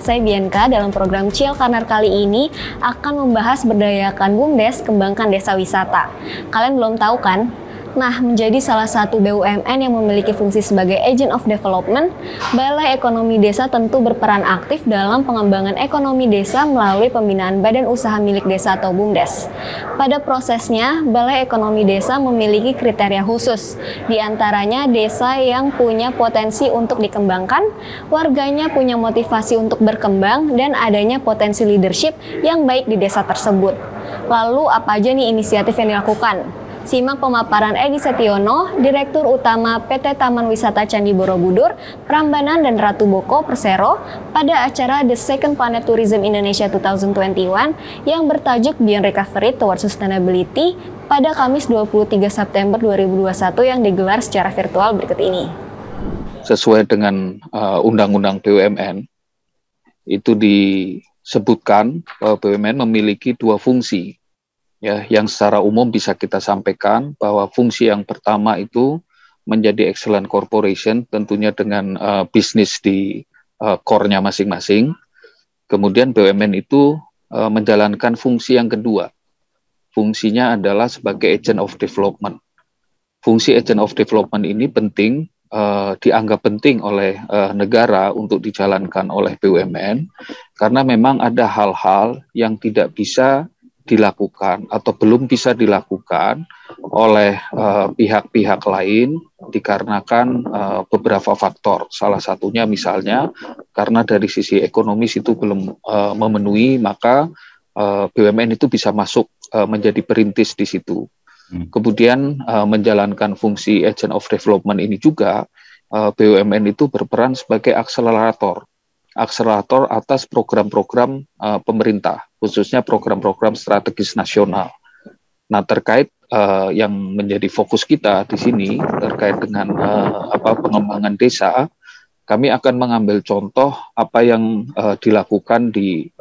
saya Bianca. Dalam program Chill Corner kali ini akan membahas berdayakan BUMDes, kembangkan desa wisata. Kalian belum tahu kan? Nah, menjadi salah satu BUMN yang memiliki fungsi sebagai Agent of Development, Balai Ekonomi Desa tentu berperan aktif dalam pengembangan ekonomi desa melalui pembinaan badan usaha milik desa atau BUMDes. Pada prosesnya, Balai Ekonomi Desa memiliki kriteria khusus, di antaranya desa yang punya potensi untuk dikembangkan, warganya punya motivasi untuk berkembang, dan adanya potensi leadership yang baik di desa tersebut. Lalu, apa aja nih inisiatif yang dilakukan? Simak pemaparan Edi Setiono, Direktur Utama PT Taman Wisata Candi Borobudur, Prambanan dan Ratu Boko Persero pada acara The Second Planet Tourism Indonesia 2021 yang bertajuk Beyond Recovery Towards Sustainability pada Kamis 23 September 2021 yang digelar secara virtual berikut ini. Sesuai dengan Undang-Undang BUMN, itu disebutkan bahwa BUMN memiliki dua fungsi. Ya, yang secara umum bisa kita sampaikan bahwa fungsi yang pertama itu menjadi excellent corporation, tentunya dengan bisnis di core-nya masing-masing. Kemudian BUMN itu menjalankan fungsi yang kedua. Fungsinya adalah sebagai agent of development. Fungsi agent of development ini penting, dianggap penting oleh negara untuk dijalankan oleh BUMN, karena memang ada hal-hal yang tidak bisa dilakukan atau belum bisa dilakukan oleh pihak-pihak lain dikarenakan beberapa faktor. Salah satunya misalnya karena dari sisi ekonomis itu belum memenuhi, maka BUMN itu bisa masuk menjadi perintis di situ. Kemudian menjalankan fungsi agent of development ini juga BUMN itu berperan sebagai akselerator atas program-program pemerintah, khususnya program-program strategis nasional. Nah, terkait yang menjadi fokus kita di sini terkait dengan pengembangan desa, kami akan mengambil contoh apa yang dilakukan di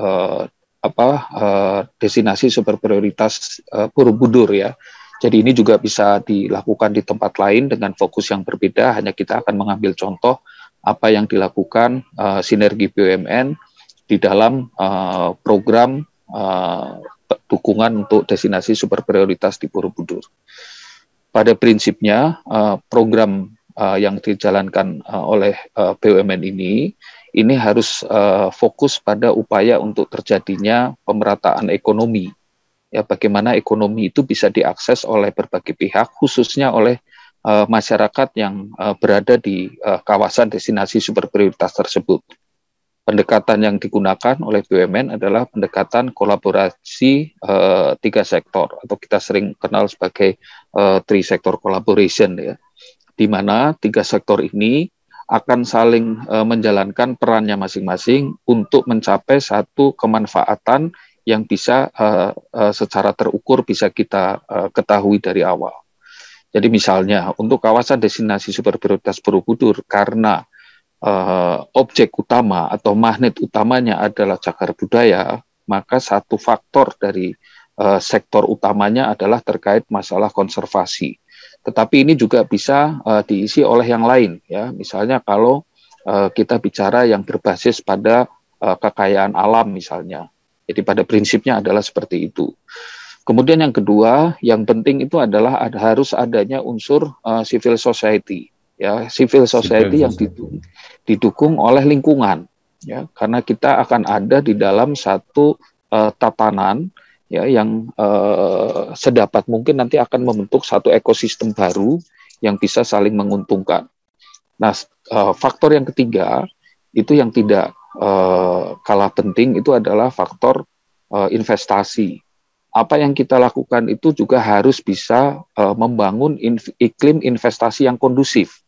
destinasi super prioritas Borobudur ya. Jadi ini juga bisa dilakukan di tempat lain dengan fokus yang berbeda, hanya kita akan mengambil contoh apa yang dilakukan sinergi BUMN di dalam program dukungan untuk destinasi super prioritas di Borobudur. Pada prinsipnya, program yang dijalankan oleh BUMN ini harus fokus pada upaya untuk terjadinya pemerataan ekonomi. Ya, bagaimana ekonomi itu bisa diakses oleh berbagai pihak, khususnya oleh masyarakat yang berada di kawasan destinasi super prioritas tersebut. Pendekatan yang digunakan oleh BUMN adalah pendekatan kolaborasi tiga sektor, atau kita sering kenal sebagai three sector collaboration ya, di mana tiga sektor ini akan saling menjalankan perannya masing-masing untuk mencapai satu kemanfaatan yang bisa secara terukur bisa kita ketahui dari awal. Jadi misalnya untuk kawasan destinasi super prioritas Borobudur, karena objek utama atau magnet utamanya adalah cagar budaya, maka satu faktor dari sektor utamanya adalah terkait masalah konservasi. Tetapi ini juga bisa diisi oleh yang lain, ya. Misalnya kalau kita bicara yang berbasis pada kekayaan alam misalnya. Jadi pada prinsipnya adalah seperti itu. Kemudian yang kedua, yang penting itu adalah harus adanya unsur civil society, ya, civil society yang didukung oleh lingkungan, ya, karena kita akan ada di dalam satu tatanan, ya, yang sedapat mungkin nanti akan membentuk satu ekosistem baru yang bisa saling menguntungkan. Nah, faktor yang ketiga itu yang tidak kalah penting itu adalah faktor investasi. Apa yang kita lakukan itu juga harus bisa membangun iklim investasi yang kondusif.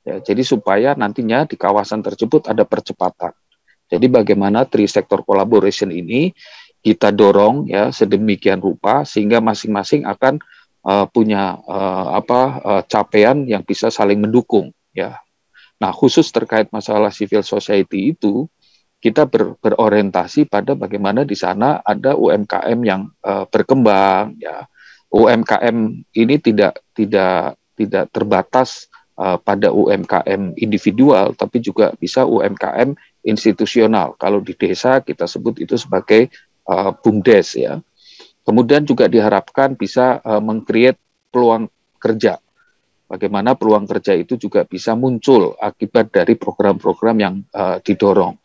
Ya, jadi supaya nantinya di kawasan tersebut ada percepatan. Jadi bagaimana three sector collaboration ini kita dorong ya sedemikian rupa sehingga masing-masing akan punya capaian yang bisa saling mendukung ya. Nah, khusus terkait masalah civil society itu kita berorientasi pada bagaimana di sana ada UMKM yang berkembang ya. UMKM ini tidak terbatas pada UMKM individual, tapi juga bisa UMKM institusional. Kalau di desa kita sebut itu sebagai BUMDes ya. Kemudian juga diharapkan bisa meng-create peluang kerja. Bagaimana peluang kerja itu juga bisa muncul akibat dari program-program yang didorong.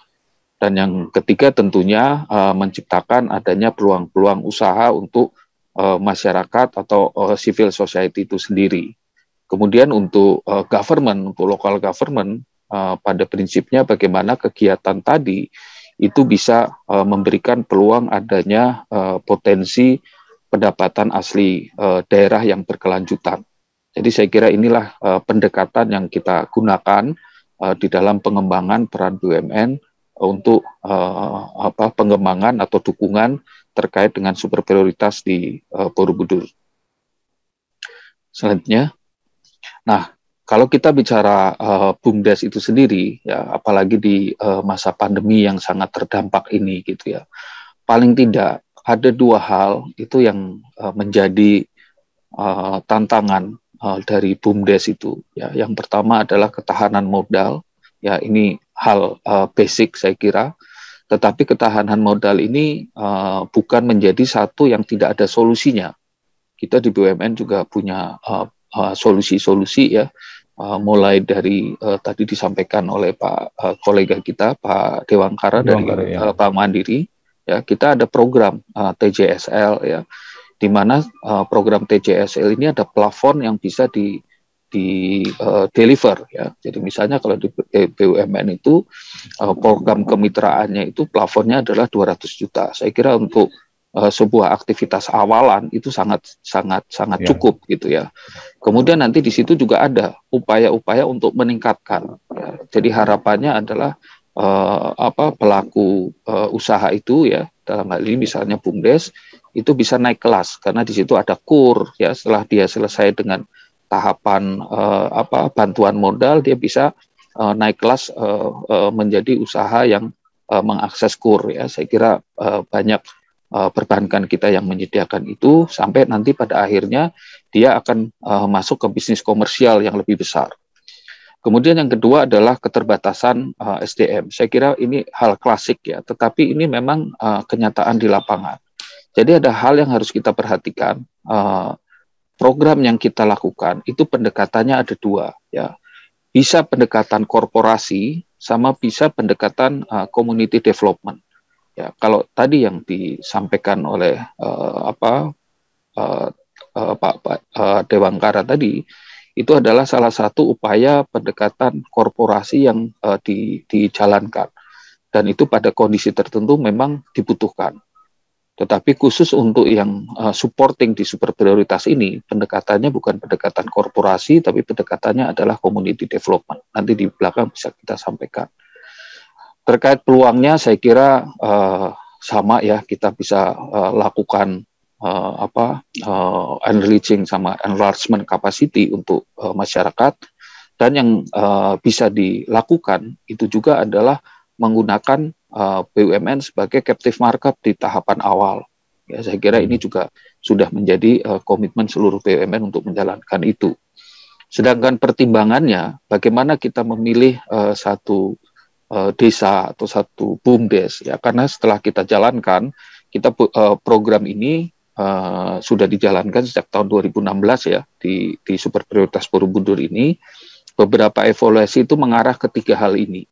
Dan yang ketiga tentunya menciptakan adanya peluang-peluang usaha untuk masyarakat atau civil society itu sendiri. Kemudian untuk government, untuk local government, pada prinsipnya bagaimana kegiatan tadi itu bisa memberikan peluang adanya potensi pendapatan asli daerah yang berkelanjutan. Jadi saya kira inilah pendekatan yang kita gunakan di dalam pengembangan peran BUMN untuk pengembangan atau dukungan terkait dengan super prioritas di Borobudur. Selanjutnya, nah kalau kita bicara BUMDes itu sendiri, ya apalagi di masa pandemi yang sangat terdampak ini, gitu ya, paling tidak ada dua hal itu yang menjadi tantangan dari BUMDes itu. Ya, yang pertama adalah ketahanan modal. Ya, ini hal basic saya kira. Tetapi ketahanan modal ini bukan menjadi satu yang tidak ada solusinya. Kita di BUMN juga punya solusi-solusi ya, mulai dari tadi disampaikan oleh Pak kolega kita Pak Dewangkara dari ya. Bank Mandiri. Ya, kita ada program TJSL ya, di mana program TJSL ini ada plafon yang bisa di deliver ya. Jadi misalnya kalau di BUMN itu program kemitraannya itu plafonnya adalah 200 juta. Saya kira untuk sebuah aktivitas awalan itu sangat cukup gitu ya. Kemudian nanti di situ juga ada upaya-upaya untuk meningkatkan. Ya. Jadi harapannya adalah pelaku usaha itu ya, dalam hal ini misalnya BUMDes itu bisa naik kelas karena di situ ada KUR ya, setelah dia selesai dengan tahapan bantuan modal dia bisa naik kelas menjadi usaha yang mengakses KUR ya. Saya kira banyak perbankan kita yang menyediakan itu sampai nanti pada akhirnya dia akan masuk ke bisnis komersial yang lebih besar. Kemudian yang kedua adalah keterbatasan SDM. Saya kira ini hal klasik ya, tetapi ini memang kenyataan di lapangan. Jadi ada hal yang harus kita perhatikan. Program yang kita lakukan itu pendekatannya ada dua ya. Bisa pendekatan korporasi sama bisa pendekatan community development. Ya, kalau tadi yang disampaikan oleh Pak Dewangkara tadi itu adalah salah satu upaya pendekatan korporasi yang dijalankan dan itu pada kondisi tertentu memang dibutuhkan. Tetapi khusus untuk yang supporting di super prioritas ini, pendekatannya bukan pendekatan korporasi, tapi pendekatannya adalah community development. Nanti di belakang bisa kita sampaikan. Terkait peluangnya, saya kira sama ya, kita bisa lakukan enriching sama enlargement capacity untuk masyarakat. Dan yang bisa dilakukan itu juga adalah menggunakan BUMN sebagai captive market di tahapan awal. Ya, saya kira ini juga sudah menjadi komitmen seluruh BUMN untuk menjalankan itu. Sedangkan pertimbangannya, bagaimana kita memilih satu desa atau satu BUMDes, ya, karena setelah kita jalankan, kita program ini sudah dijalankan sejak tahun 2016 ya di super prioritas Borobudur ini. Beberapa evaluasi itu mengarah ke tiga hal ini,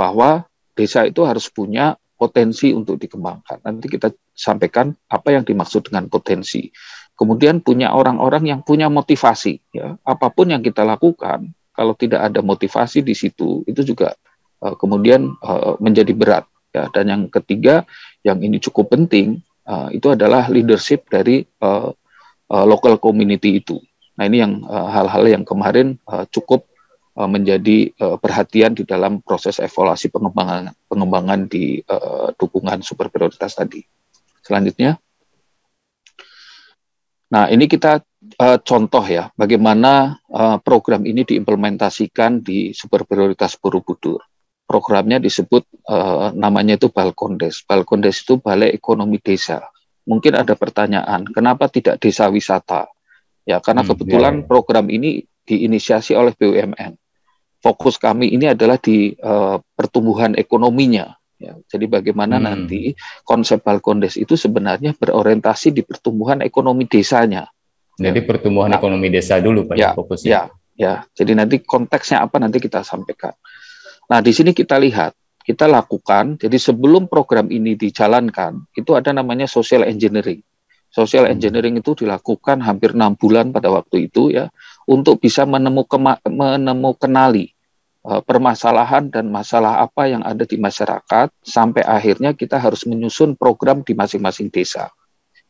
bahwa desa itu harus punya potensi untuk dikembangkan. Nanti kita sampaikan apa yang dimaksud dengan potensi. Kemudian punya orang-orang yang punya motivasi. Ya. Apapun yang kita lakukan, kalau tidak ada motivasi di situ, itu juga kemudian menjadi berat. Ya. Dan yang ketiga, yang ini cukup penting, itu adalah leadership dari local community itu. Nah ini yang hal-hal yang kemarin cukup menjadi perhatian di dalam proses evaluasi pengembangan di dukungan super prioritas tadi. Selanjutnya, nah ini kita contoh ya bagaimana program ini diimplementasikan di super prioritas Borobudur. Programnya disebut namanya itu Balkondes. Balkondes itu Balai Ekonomi Desa. Mungkin ada pertanyaan, kenapa tidak desa wisata? Ya karena kebetulan program ini diinisiasi oleh BUMN. fokus kami ini adalah di pertumbuhan ekonominya. Ya, jadi bagaimana nanti konsep Balkondes itu sebenarnya berorientasi di pertumbuhan ekonomi desanya. Jadi pertumbuhan ekonomi desa dulu Pak ya fokusnya. Ya. Jadi nanti konteksnya apa nanti kita sampaikan. Nah, di sini kita lihat, kita lakukan, jadi sebelum program ini dijalankan, itu ada namanya social engineering. Social engineering itu dilakukan hampir 6 bulan pada waktu itu ya, untuk bisa menemukanali permasalahan dan masalah apa yang ada di masyarakat, sampai akhirnya kita harus menyusun program di masing-masing desa.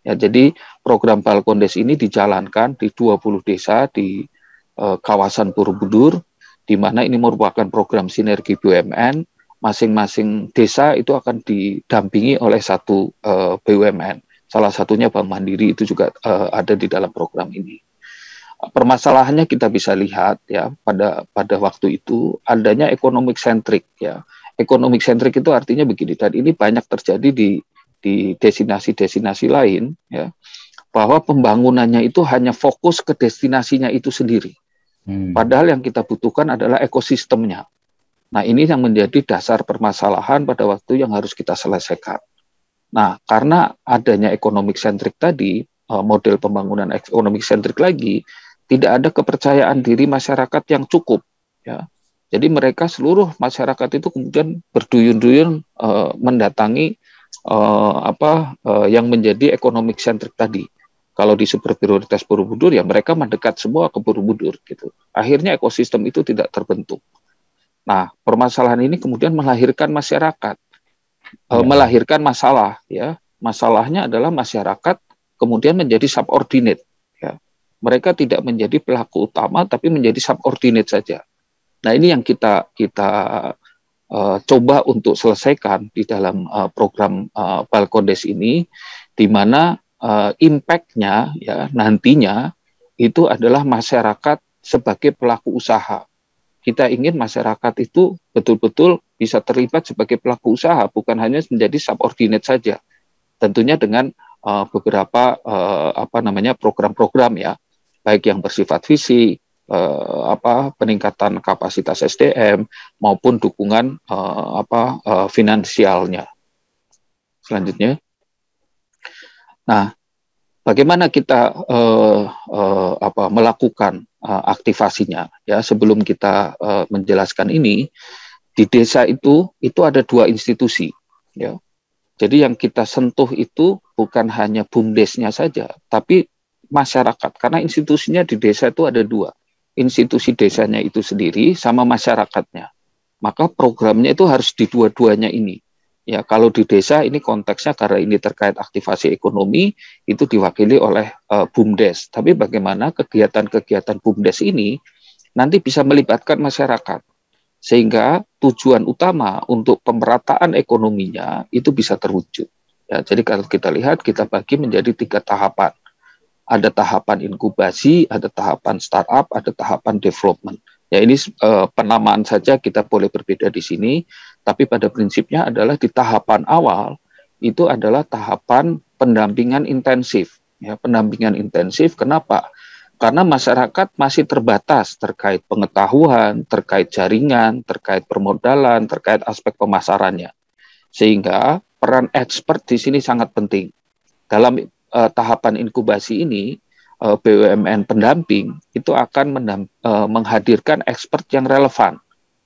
Ya, jadi program Balkondes ini dijalankan di 20 desa di kawasan Borobudur, di mana ini merupakan program sinergi BUMN. Masing-masing desa itu akan didampingi oleh satu BUMN. Salah satunya Bank Mandiri itu juga ada di dalam program ini. Permasalahannya kita bisa lihat ya pada waktu itu adanya economic centric ya. Economic centric itu artinya begini, dan ini banyak terjadi di destinasi-destinasi lain ya, bahwa pembangunannya itu hanya fokus ke destinasinya itu sendiri. Padahal yang kita butuhkan adalah ekosistemnya. Nah, ini yang menjadi dasar permasalahan pada waktu yang harus kita selesaikan. Nah, karena adanya economic centric tadi, model pembangunan economic centric lagi, tidak ada kepercayaan diri masyarakat yang cukup ya. Jadi mereka seluruh masyarakat itu kemudian berduyun-duyun mendatangi yang menjadi economic centric tadi. Kalau di super prioritas Borobudur ya mereka mendekat semua ke Borobudur gitu. Akhirnya ekosistem itu tidak terbentuk. Nah, permasalahan ini kemudian melahirkan masyarakat, melahirkan masalah ya. Masalahnya adalah masyarakat kemudian menjadi subordinate. Mereka tidak menjadi pelaku utama, tapi menjadi subordinate saja. Nah, ini yang kita coba untuk selesaikan di dalam program Balkondes ini, di mana impact-nya ya nantinya itu adalah masyarakat sebagai pelaku usaha. Kita ingin masyarakat itu betul-betul bisa terlibat sebagai pelaku usaha, bukan hanya menjadi subordinate saja. Tentunya dengan beberapa program-program ya, baik yang bersifat fisik, peningkatan kapasitas SDM maupun dukungan finansialnya. Selanjutnya, nah, bagaimana kita melakukan aktivasinya? Ya, sebelum kita menjelaskan ini, di desa itu ada 2 institusi. Ya, jadi yang kita sentuh itu bukan hanya BUMDes-nya saja, tapi masyarakat, karena institusinya di desa itu ada 2, institusi desanya itu sendiri sama masyarakatnya. Maka programnya itu harus di dua-duanya ini. Ya, kalau di desa ini konteksnya karena ini terkait aktivasi ekonomi itu diwakili oleh BUMDes. Tapi bagaimana kegiatan-kegiatan BUMDes ini nanti bisa melibatkan masyarakat, sehingga tujuan utama untuk pemerataan ekonominya itu bisa terwujud. Ya, jadi kalau kita lihat kita bagi menjadi 3 tahapan. Ada tahapan inkubasi, ada tahapan startup, ada tahapan development. Ya, ini penamaan saja kita boleh berbeda di sini, tapi pada prinsipnya adalah di tahapan awal itu adalah tahapan pendampingan intensif. Ya, pendampingan intensif, kenapa? Karena masyarakat masih terbatas terkait pengetahuan, terkait jaringan, terkait permodalan, terkait aspek pemasarannya. Sehingga peran expert di sini sangat penting. Dalam tahapan inkubasi ini, BUMN pendamping itu akan menghadirkan expert yang relevan,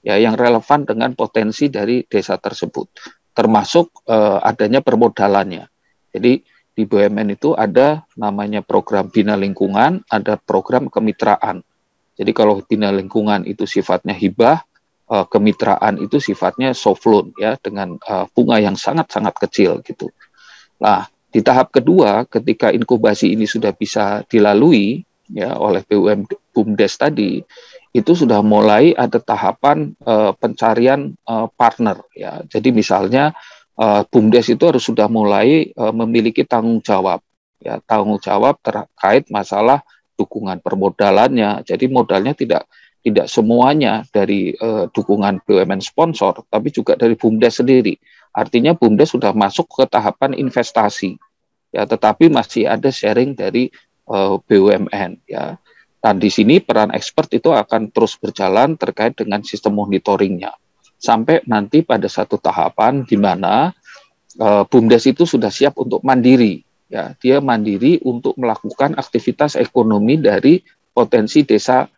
ya, yang relevan dengan potensi dari desa tersebut, termasuk adanya permodalannya. Jadi di BUMN itu ada namanya program bina lingkungan, ada program kemitraan. Jadi kalau bina lingkungan itu sifatnya hibah, kemitraan itu sifatnya soft loan ya, dengan bunga yang sangat-sangat kecil gitu. Nah, di tahap kedua, ketika inkubasi ini sudah bisa dilalui ya oleh BUMDes tadi, itu sudah mulai ada tahapan pencarian partner ya. Jadi misalnya BUMDes itu harus sudah mulai memiliki tanggung jawab ya, tanggung jawab terkait masalah dukungan permodalannya. Jadi modalnya tidak semuanya dari dukungan BUMN sponsor, tapi juga dari BUMDes sendiri. Artinya BUMDes sudah masuk ke tahapan investasi. Ya, tetapi masih ada sharing dari BUMN ya. Nah, di sini peran expert itu akan terus berjalan terkait dengan sistem monitoringnya. Sampai nanti pada satu tahapan di mana BUMDes itu sudah siap untuk mandiri. Ya, dia mandiri untuk melakukan aktivitas ekonomi dari potensi desa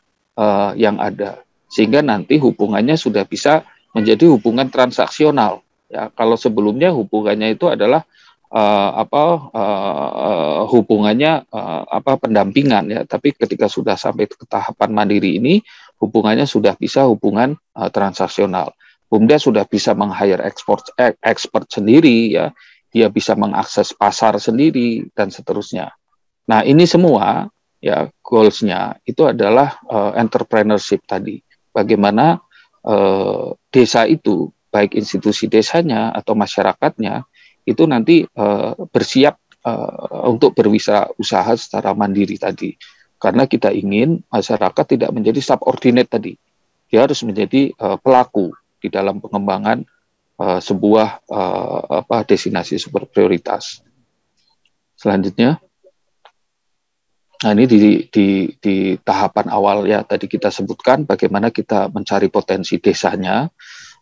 yang ada. Sehingga nanti hubungannya sudah bisa menjadi hubungan transaksional. Ya, kalau sebelumnya hubungannya itu adalah hubungannya pendampingan ya, tapi ketika sudah sampai ke tahapan mandiri ini hubungannya sudah bisa hubungan transaksional. BUMDes sudah bisa meng-hire expert sendiri ya, dia bisa mengakses pasar sendiri dan seterusnya. Nah, ini semua ya goals-nya itu adalah entrepreneurship tadi. Bagaimana desa itu baik institusi desanya atau masyarakatnya itu nanti bersiap untuk berwirausaha secara mandiri tadi. Karena kita ingin masyarakat tidak menjadi subordinate tadi. Dia harus menjadi pelaku di dalam pengembangan sebuah destinasi super prioritas. Selanjutnya, nah ini di tahapan awal ya tadi kita sebutkan bagaimana kita mencari potensi desanya.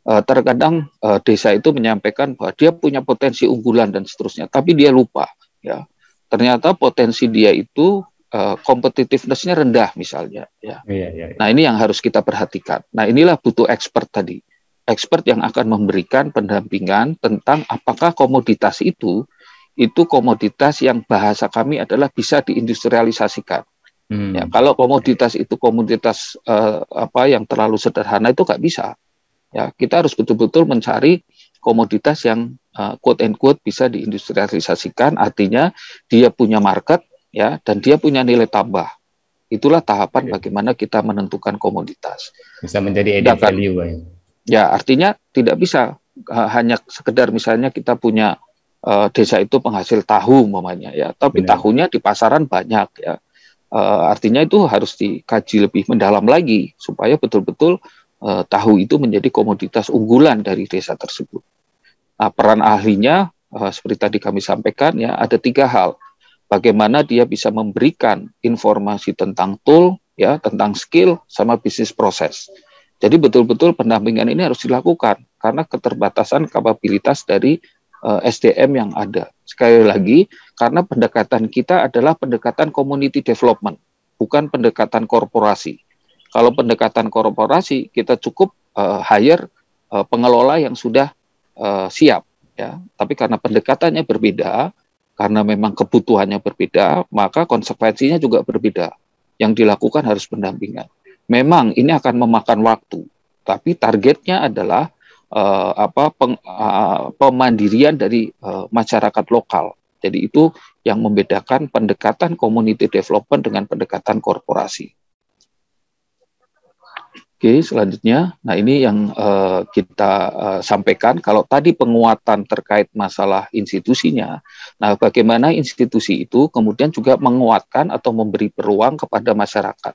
Terkadang desa itu menyampaikan bahwa dia punya potensi unggulan dan seterusnya, tapi dia lupa ya ternyata potensi dia itu competitiveness-nya rendah misalnya ya. Nah, ini yang harus kita perhatikan. Nah, inilah butuh expert tadi, expert yang akan memberikan pendampingan tentang apakah komoditas itu komoditas yang bahasa kami adalah bisa diindustrialisasikan. Ya, kalau komoditas itu komoditas yang terlalu sederhana itu nggak bisa. Ya, kita harus betul-betul mencari komoditas yang quote and quote bisa diindustrialisasikan, artinya dia punya market ya dan dia punya nilai tambah. Itulah tahapan bagaimana kita menentukan komoditas. Bisa menjadi added value. Ya, artinya tidak bisa hanya sekedar misalnya kita punya desa itu penghasil tahu umpamanya ya, tapi tahunya di pasaran banyak ya. Artinya itu harus dikaji lebih mendalam lagi supaya betul-betul tahu itu menjadi komoditas unggulan dari desa tersebut. Nah, peran ahlinya seperti tadi kami sampaikan ya, ada 3 hal. Bagaimana dia bisa memberikan informasi tentang tool ya, tentang skill sama bisnis proses. Jadi betul-betul pendampingan ini harus dilakukan karena keterbatasan kapabilitas dari SDM yang ada. Sekali lagi, karena pendekatan kita adalah pendekatan community development, bukan pendekatan korporasi. Kalau pendekatan korporasi, kita cukup hire pengelola yang sudah siap, ya. Tapi karena pendekatannya berbeda, karena memang kebutuhannya berbeda, maka konsekuensinya juga berbeda. Yang dilakukan harus pendampingan. Memang ini akan memakan waktu, tapi targetnya adalah pemandirian dari masyarakat lokal. Jadi itu yang membedakan pendekatan community development dengan pendekatan korporasi. Oke, selanjutnya, nah ini yang kita sampaikan. Kalau tadi penguatan terkait masalah institusinya, nah bagaimana institusi itu kemudian juga menguatkan atau memberi peluang kepada masyarakat.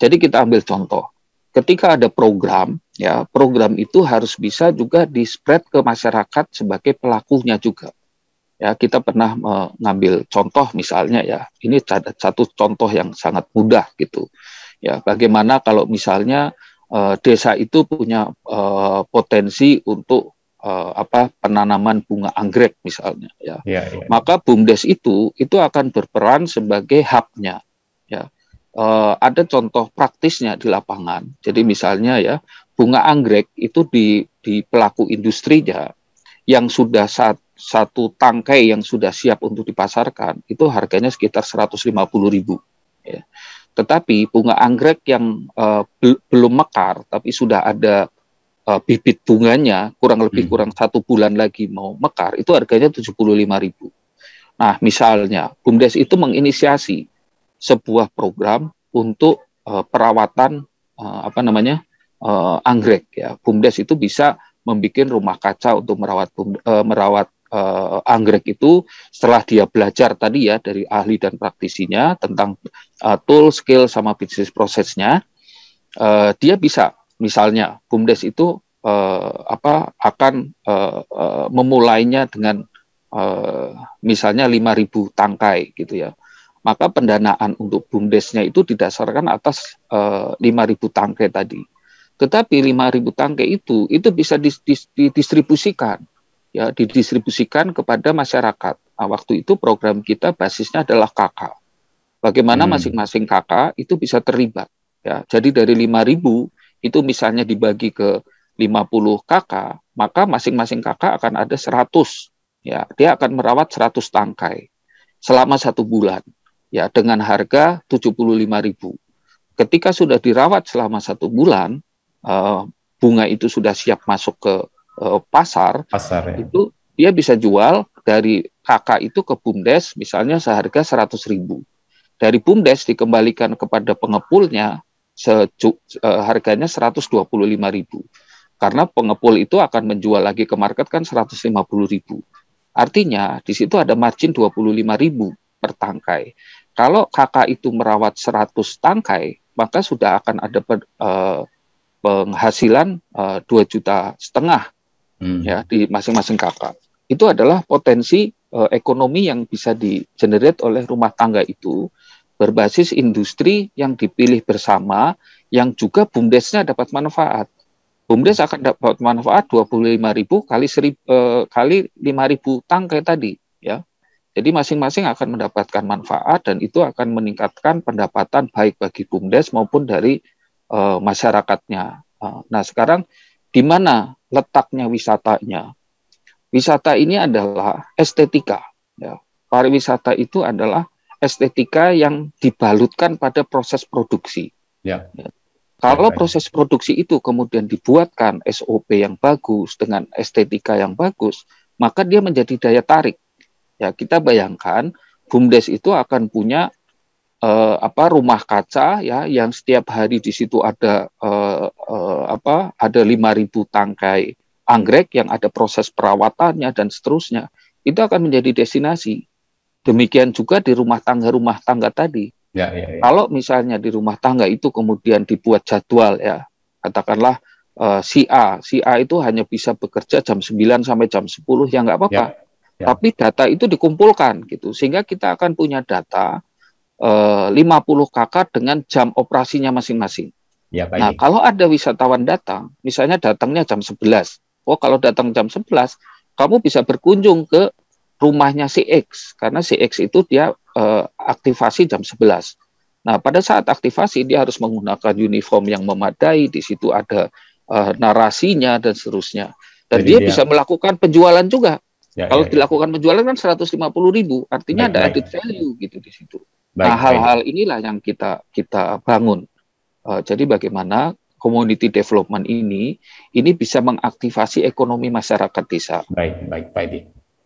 Jadi kita ambil contoh, ketika ada program, ya program itu harus bisa juga di-spread ke masyarakat sebagai pelakunya juga. Ya, kita pernah mengambil contoh misalnya ya, ini satu contoh yang sangat mudah gitu. Ya, bagaimana kalau misalnya desa itu punya potensi untuk penanaman bunga anggrek misalnya ya. Maka BUMDes itu akan berperan sebagai hub-nya ya. Ada contoh praktisnya di lapangan. Jadi misalnya ya, bunga anggrek itu di pelaku industrinya yang sudah satu tangkai yang sudah siap untuk dipasarkan itu harganya sekitar 150.000 ya. Tetapi bunga anggrek yang belum mekar, tapi sudah ada bibit bunganya, kurang 1 bulan lagi mau mekar, itu harganya 75.000. Nah, misalnya BUMDes itu menginisiasi sebuah program untuk perawatan anggrek. Ya, BUMDes itu bisa membuat rumah kaca untuk merawat anggrek itu setelah dia belajar tadi ya dari ahli dan praktisinya tentang tool, skill sama bisnis prosesnya, dia bisa misalnya BUMDes itu akan memulainya dengan misalnya 5.000 tangkai gitu ya. maka pendanaan untuk BUMDes-nya itu didasarkan atas 5.000 tangkai tadi. Tetapi 5.000 tangkai itu bisa didistribusikan, ya, didistribusikan kepada masyarakat. Nah, waktu itu program kita basisnya adalah KK. Bagaimana masing-masing KK itu bisa terlibat, ya. Jadi dari 5.000 itu misalnya dibagi ke 50 KK, maka masing-masing KK akan ada 100, ya. Dia akan merawat 100 tangkai selama 1 bulan, ya, dengan harga 75.000. Ketika sudah dirawat selama 1 bulan, bunga itu sudah siap masuk ke pasar ya. Itu dia bisa jual dari KK itu ke BUMDes misalnya seharga 100.000. Dari BUMDes dikembalikan kepada pengepulnya harganya 125.000. Karena pengepul itu akan menjual lagi ke market kan 150.000. Artinya di situ ada margin 25.000 per tangkai. Kalau KK itu merawat 100 tangkai, maka sudah akan ada penghasilan 2,5 juta ya di masing-masing KK. Itu adalah potensi ekonomi yang bisa di-generate oleh rumah tangga itu berbasis industri yang dipilih bersama, yang juga BUMDes-nya dapat manfaat. BUMDes akan dapat manfaat 25.000 kali 5.000 tangkai tadi, ya. Jadi masing-masing akan mendapatkan manfaat dan itu akan meningkatkan pendapatan baik bagi BUMDes maupun dari masyarakatnya. Nah, sekarang di mana letaknya wisatanya? Wisata ini adalah estetika. Ya. Pariwisata itu adalah estetika yang dibalutkan pada proses produksi. Ya. Ya. Kalau proses produksi itu kemudian dibuatkan SOP yang bagus dengan estetika yang bagus, maka dia menjadi daya tarik. Ya, kita bayangkan BUMDes itu akan punya rumah kaca, ya, yang setiap hari di situ ada ada 5.000 tangkai anggrek yang ada proses perawatannya dan seterusnya. Itu akan menjadi destinasi. Demikian juga di rumah tangga tadi. Ya. Kalau misalnya di rumah tangga itu kemudian dibuat jadwal, ya, katakanlah si A itu hanya bisa bekerja jam 9 sampai jam 10, ya nggak apa-apa. Ya. Tapi data itu dikumpulkan gitu, sehingga kita akan punya data 50 KK dengan jam operasinya masing-masing. Ya, nah, kalau ada wisatawan datang, misalnya datangnya jam 11. Oh, kalau datang jam 11, kamu bisa berkunjung ke rumahnya si X, karena si X itu dia aktivasi jam 11. Nah, pada saat aktivasi, dia harus menggunakan uniform yang memadai, di situ ada narasinya, dan seterusnya. Dan dia bisa melakukan penjualan juga. Kalau dilakukan penjualan kan 150.000, artinya ada added value gitu di situ. Nah, hal-hal inilah yang kita bangun. Jadi bagaimana community development ini bisa mengaktifasi ekonomi masyarakat desa. Baik, Pak Edi.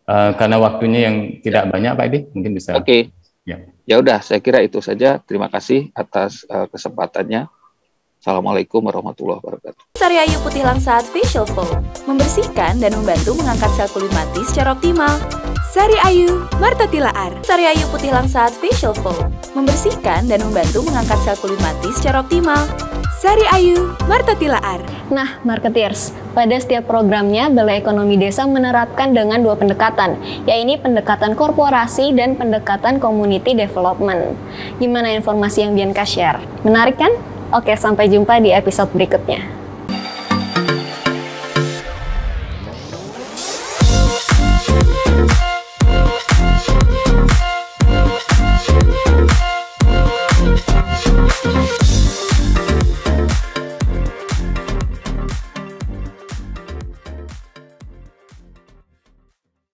Karena waktunya yang tidak banyak, Pak Edi, mungkin bisa. Oke. Ya udah, saya kira itu saja. Terima kasih atas kesempatannya. Assalamualaikum warahmatullahi wabarakatuh. Sari Ayu Putih Langsat Facial Foam membersihkan dan membantu mengangkat sel kulit mati secara optimal. Sari Ayu Marta Tilaar. Sari Ayu Putih Langsat Facial Foam membersihkan dan membantu mengangkat sel kulit mati secara optimal. Sari Ayu Marta Tilaar. Nah, marketeers, pada setiap programnya Balai Ekonomi Desa menerapkan dengan 2 pendekatan, yaitu pendekatan korporasi dan pendekatan community development. Gimana informasi yang Bianca share? Menarik kan? Oke, sampai jumpa di episode berikutnya.